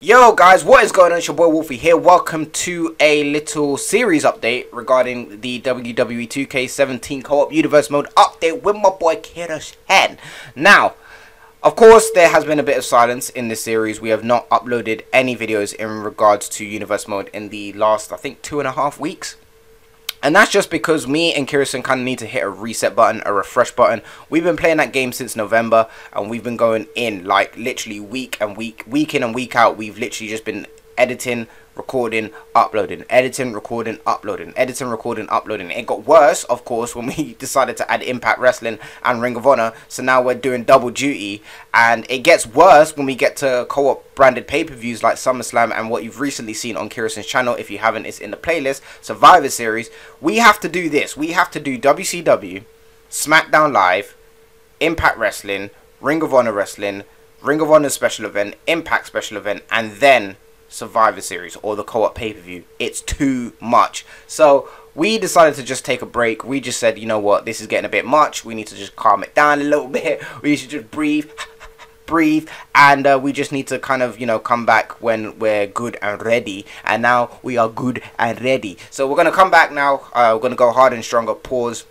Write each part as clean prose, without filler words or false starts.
Yo guys, what is going on? It's your boy Wolfie here. Welcome to a little series update regarding the WWE 2K17 Co-op Universe Mode update with my boy Kerosene. Now, of course, there has been a bit of silence in this series. We have not uploaded any videos in regards to Universe Mode in the last, I think, 2.5 weeks. And that's just because me and Kerosene kind of need to hit a reset button, a refresh button. We've been playing that game since November, and we've been going in like literally week in and week out. We've literally just been editing, recording, uploading, editing, recording, uploading, editing, recording, uploading. It got worse, of course, when we decided to add Impact Wrestling and Ring of Honor. So now we're doing double duty, and it gets worse when we get to co-op branded pay-per-views like SummerSlam and what you've recently seen on Kerosene's channel. If you haven't, it's in the playlist, Survivor Series. We have to do this. We have to do WCW, Smackdown Live, Impact Wrestling, Ring of Honor Wrestling, Ring of Honor Special Event, Impact Special Event, and then Survivor Series or the co-op pay-per-view. It's too much. So we decided to just take a break. We just said, you know what, this is getting a bit much. We need to just calm it down a little bit. We need to just breathe, and we just need to kind of, you know, come back when we're good and ready. And now we are good and ready. So we're gonna come back now. We're gonna go hard and stronger. Pause.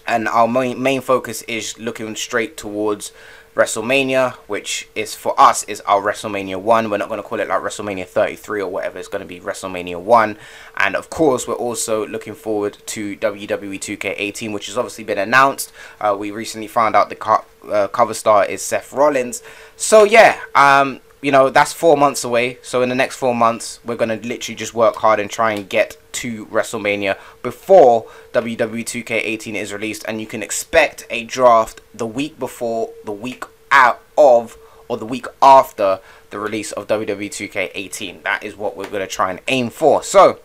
And our main focus is looking straight towards WrestleMania, which is for us is our WrestleMania 1. We're not going to call it like WrestleMania 33 or whatever. It's going to be WrestleMania 1. And of course, we're also looking forward to WWE 2K18, which has obviously been announced. We recently found out the cover star is Seth Rollins. So yeah, you know, that's 4 months away. So in the next 4 months, we're going to literally just work hard and try and get to WrestleMania before WWE 2K18 is released. And you can expect a draft the week before, the week out of, or the week after the release of WWE 2K18. That is what we're going to try and aim for. So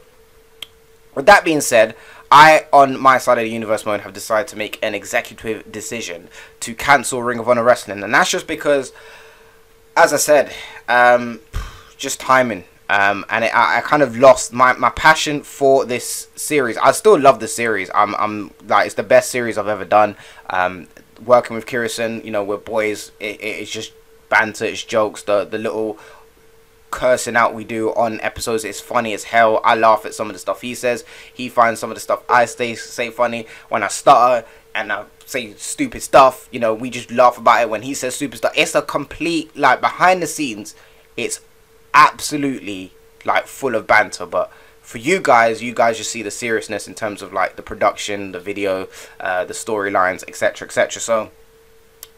with that being said, I, on my side of the Universe Mode, have decided to make an executive decision to cancel Ring of Honor Wrestling. And that's just because, as I said, just timing. I kind of lost my passion for this series. I still love the series. I'm like, it's the best series I've ever done. Working with Kerosene, you know, we're boys. It's just banter, it's jokes. The little cursing out we do on episodes is funny as hell. I laugh at some of the stuff he says. He finds some of the stuff I say funny. When I stutter and I say stupid stuff, you know, we just laugh about it when he says stupid stuff. It's a complete, like, behind the scenes, it's absolutely like full of banter. But for you guys just see the seriousness in terms of like the production, the video, the storylines, etc, etc. So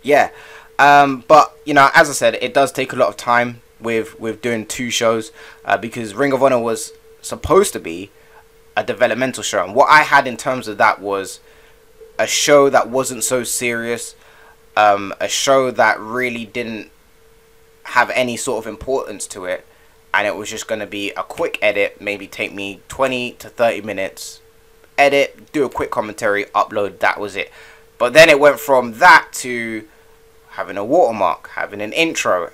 yeah, but you know, as I said, it does take a lot of time with doing 2 shows, because Ring of Honor was supposed to be a developmental show, and what I had in terms of that was a show that wasn't so serious, a show that really didn't have any sort of importance to it, and it was just going to be a quick edit, maybe take me 20 to 30 minutes, edit, do a quick commentary, upload, that was it. But then it went from that to having a watermark, having an intro,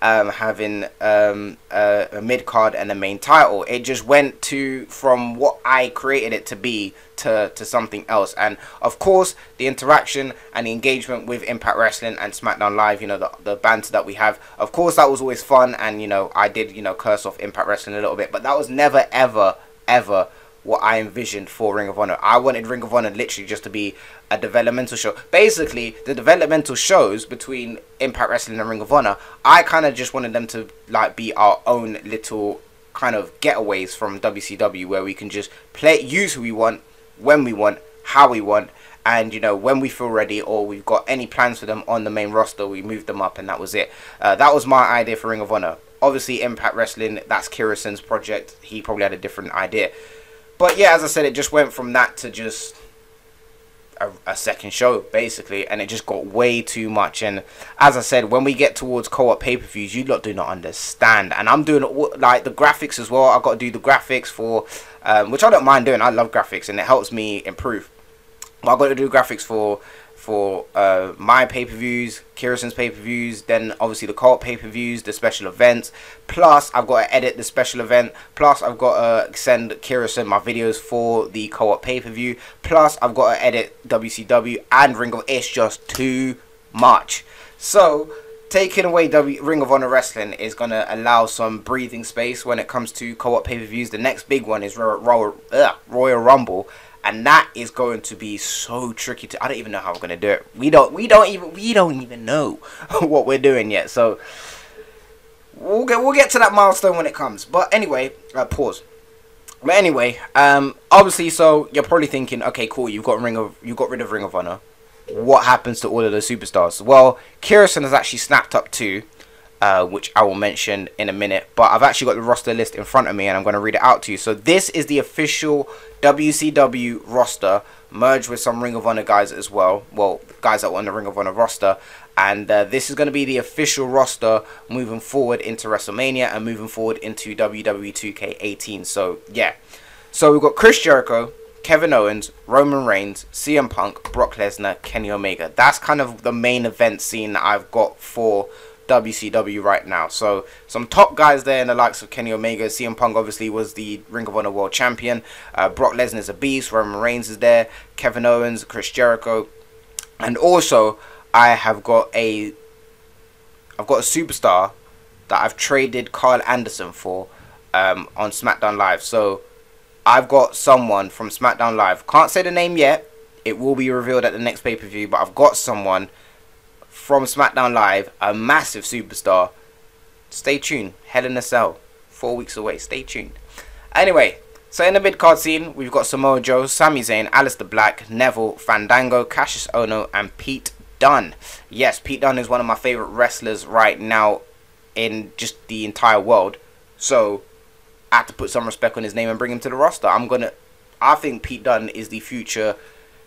having a mid-card and a main title. It just went from what I created it to be to something else. And of course, the interaction and the engagement with Impact Wrestling and Smackdown Live, you know, the banter that we have, of course, that was always fun. And, you know, I did, you know, curse off Impact Wrestling a little bit, but that was never, ever, ever what I envisioned for Ring of Honor. I wanted Ring of Honor literally just to be a developmental show. Basically, the developmental shows between Impact Wrestling and Ring of Honor, I kind of just wanted them to like be our own little kind of getaways from WCW, where we can just use who we want, when we want, how we want, and you know, when we feel ready or we've got any plans for them on the main roster, we move them up, and that was it. That was my idea for Ring of Honor. Obviously, Impact Wrestling, that's Kerosene's project. He probably had a different idea. But yeah, as I said, it just went from that to just a second show, basically. And it just got way too much. And as I said, when we get towards co-op pay-per-views, you lot do not understand. And I'm doing, like, the graphics as well. I've got to do the graphics for, which I don't mind doing. I love graphics, and it helps me improve. But I've got to do graphics for my pay-per-views, Kerosene's pay-per-views, then obviously the co-op pay-per-views, the special events, plus I've got to edit the special event, plus I've got to send Kerosene my videos for the co-op pay-per-view, plus I've got to edit WCW and Ring of. It's just too much. So taking away Ring of Honor Wrestling is going to allow some breathing space when it comes to co-op pay-per-views. The next big one is Royal Rumble, and that is going to be so tricky to. I don't even know how we're going to do it. We don't even know what we're doing yet. So we'll get to that milestone when it comes. But anyway, pause. But anyway, obviously, so you're probably thinking, okay, cool, you got rid of Ring of Honor. What happens to all of the superstars? Well, Kerosene has actually snapped up too, which I will mention in a minute. But I've actually got the roster list in front of me, and I'm going to read it out to you. So this is the official WCW roster, merged with some Ring of Honor guys as well. Well, guys that were on the Ring of Honor roster. And this is going to be the official roster moving forward into WrestleMania and moving forward into WWE 2K18. So, yeah. So we've got Chris Jericho, Kevin Owens, Roman Reigns, CM Punk, Brock Lesnar, Kenny Omega. That's kind of the main event scene that I've got for WCW right now. So some top guys there in the likes of Kenny Omega. CM Punk obviously was the Ring of Honor World Champion. Brock Lesnar is a beast. Roman Reigns is there. Kevin Owens, Chris Jericho. And also, I've got a superstar that I've traded Carl Anderson for on Smackdown Live. So I've got someone from Smackdown Live. Can't say the name yet. It will be revealed at the next pay-per-view. But I've got someone from Smackdown Live, a massive superstar. Stay tuned. Hell in a Cell. 4 weeks away. Stay tuned. Anyway, so in the mid-card scene, we've got Samoa Joe, Sami Zayn, Aleister Black, Neville, Fandango, Cassius Ohno, and Pete Dunne. Yes, Pete Dunne is one of my favorite wrestlers right now in just the entire world. So I have to put some respect on his name and bring him to the roster. I think Pete Dunne is the future.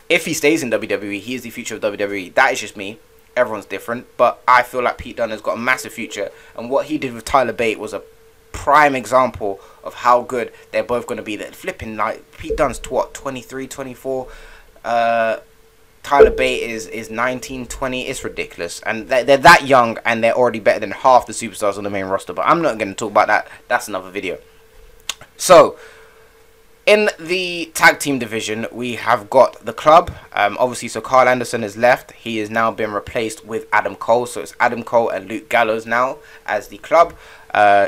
If he stays in WWE, he is the future of WWE. That is just me. Everyone's different. But I feel like Pete Dunne has got a massive future. And what he did with Tyler Bate was a prime example of how good they're both going to be. They're flipping, like, Pete Dunne's what, 23, 24? Tyler Bate is 19, 20. It's ridiculous. And they're that young, and they're already better than half the superstars on the main roster. But I'm not going to talk about that. That's another video. So, in the tag team division, we have got the club. Obviously, so Carl Anderson has left. He has now been replaced with Adam Cole. So it's Adam Cole and Luke Gallows now as the club.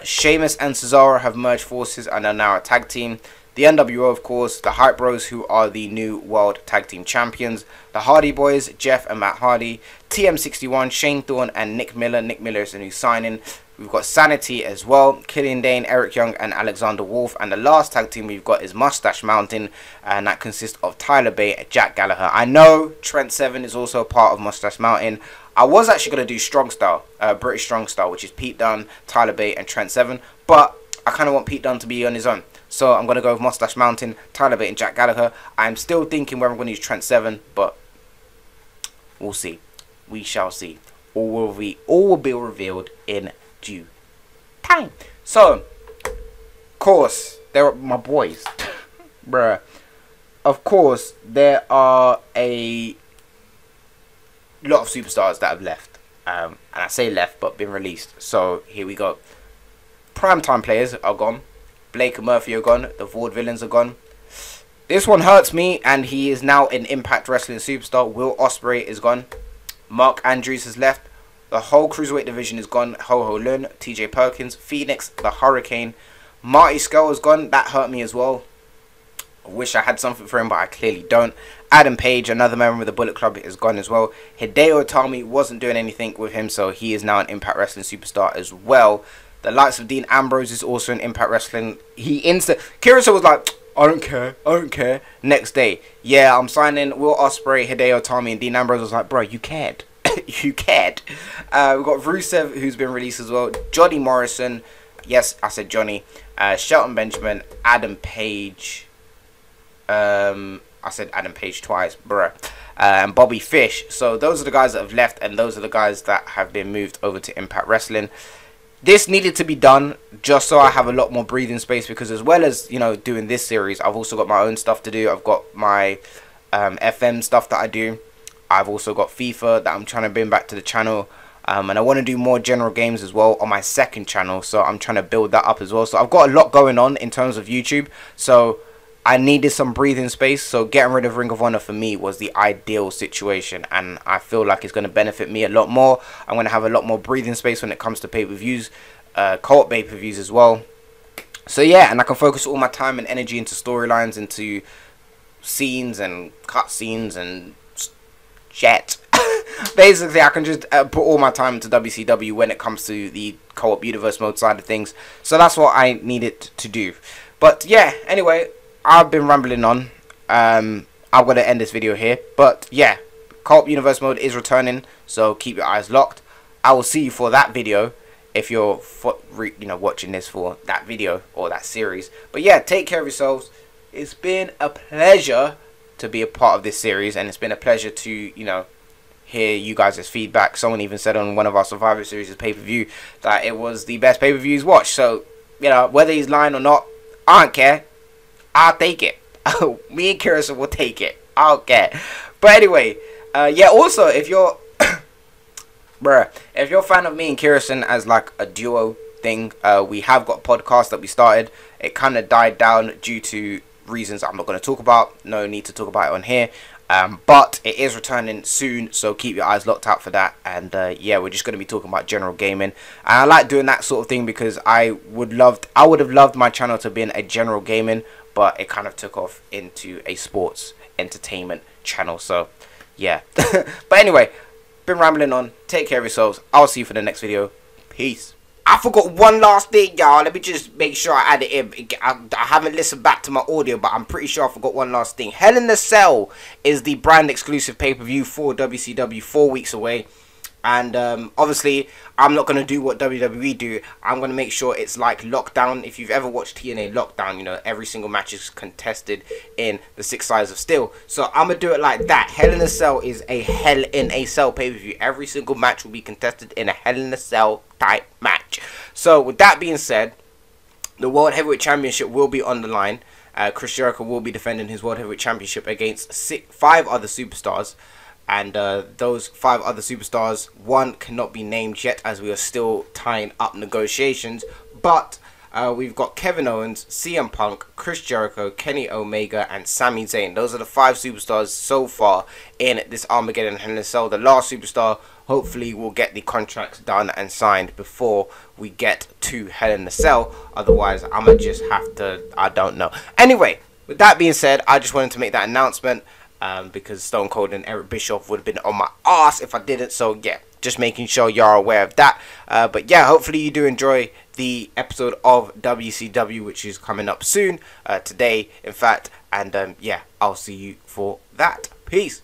Sheamus and Cesaro have merged forces and are now a tag team. The NWO, of course, the Hype Bros, who are the new World Tag Team Champions. The Hardy Boys, Jeff and Matt Hardy. TM61, Shane Thorne and Nick Miller. Nick Miller is a new signing. We've got Sanity as well. Killian Dane, Eric Young and Alexander Wolf. And the last tag team we've got is Mustache Mountain. And that consists of Tyler Bate and Jack Gallagher. I know Trent Seven is also a part of Mustache Mountain. I was actually going to do Strong Style, British Strong Style, which is Pete Dunne, Tyler Bate and Trent Seven. But I kind of want Pete Dunne to be on his own. So I'm going to go with Mustache Mountain, Tyler Bate and Jack Gallagher. I'm still thinking whether I'm going to use Trent Seven, but we'll see. We shall see. All will be revealed in due time. So, of course, they're my boys. Bruh. Of course, there are a lot of superstars that have left. And I say left, but been released. So, here we go. Primetime players are gone. Blake and Murphy are gone. The Vaudevillains are gone. This one hurts me, and he is now an Impact Wrestling superstar. Will Ospreay is gone. Mark Andrews has left. The whole Cruiserweight division is gone. Ho-Ho Lun, TJ Perkins, Phoenix, the Hurricane. Marty Scurll is gone. That hurt me as well. I wish I had something for him, but I clearly don't. Adam Page, another member of the Bullet Club, is gone as well. Hideo Itami wasn't doing anything with him, so he is now an Impact Wrestling superstar as well. The likes of Dean Ambrose is also in Impact Wrestling. Kerosene was like, I don't care. Next day, yeah, I'm signing Will Ospreay, Hideo Itami, and Dean Ambrose was like, bro, you cared. You cared. We've got Rusev, who's been released as well. Johnny Morrison. Yes, I said Johnny. Shelton Benjamin. Adam Page. I said Adam Page twice. Bruh. And Bobby Fish. So those are the guys that have left, and those are the guys that have been moved over to Impact Wrestling. This needed to be done just so I have a lot more breathing space, because as well as, you know, doing this series, I've also got my own stuff to do. I've got my FM stuff that I do. I've also got FIFA that I'm trying to bring back to the channel. And I want to do more general games as well on my second channel. So I'm trying to build that up as well. So I've got a lot going on in terms of YouTube. So I needed some breathing space, so getting rid of Ring of Honor for me was the ideal situation, and I feel like it's going to benefit me a lot more. I'm going to have a lot more breathing space when it comes to pay-per-views, co-op pay-per-views as well. So yeah, and I can focus all my time and energy into storylines, into scenes and cutscenes and shit. Basically, I can just put all my time into WCW when it comes to the co-op universe mode side of things. So that's what I needed to do. But yeah, anyway, I've been rambling on. I'm going to end this video here. But yeah, co-op universe mode is returning, so keep your eyes locked. I will see you for that video if you're watching this for that video or that series. But yeah, take care of yourselves. It's been a pleasure to be a part of this series, and it's been a pleasure to, hear you guys' feedback. Someone even said on one of our Survivor Series pay-per-view that it was the best pay-per-views watched. So, whether he's lying or not, I don't care. I'll take it. Me and Kerosene will take it. I don't care. But anyway, yeah, also, if you're if you're a fan of me and Kerosene as like a duo thing, we have got a podcast that we started. It kind of died down due to reasons I'm not going to talk about. No need to talk about it on here. But it is returning soon, so keep your eyes locked out for that. And yeah, we're just going to be talking about general gaming. And I like doing that sort of thing because I would have loved my channel to be in a general gaming, but it kind of took off into a sports entertainment channel. So yeah. But anyway, been rambling on. Take care of yourselves. I'll see you for the next video. Peace. I forgot one last thing, y'all. Let me just make sure I add it in. I haven't listened back to my audio, but I'm pretty sure I forgot one last thing. Hell in a Cell is the brand exclusive pay-per-view for WCW 4 weeks away. And obviously, I'm not going to do what WWE do. I'm going to make sure it's like Lockdown. If you've ever watched TNA Lockdown, every single match is contested in the 6 Sides of Steel. So I'm going to do it like that. Hell in a Cell is a Hell in a Cell pay-per-view. Every single match will be contested in a Hell in a Cell type match. So with that being said, the World Heavyweight Championship will be on the line. Chris Jericho will be defending his World Heavyweight Championship against 5 other superstars. And those 5 other superstars, one cannot be named yet as we are still tying up negotiations. But we've got Kevin Owens, CM Punk, Chris Jericho, Kenny Omega, and Sami Zayn. Those are the 5 superstars so far in this Armageddon Hell in a Cell. The last superstar hopefully will get the contracts done and signed before we get to Hell in a Cell. Otherwise, I'ma just have to, I don't know. Anyway, with that being said, I just wanted to make that announcement. Because Stone Cold and Eric Bischoff would have been on my ass if I didn't. So yeah, just making sure you're aware of that. But yeah, hopefully you do enjoy the episode of WCW, which is coming up soon, today in fact. And yeah, I'll see you for that. Peace.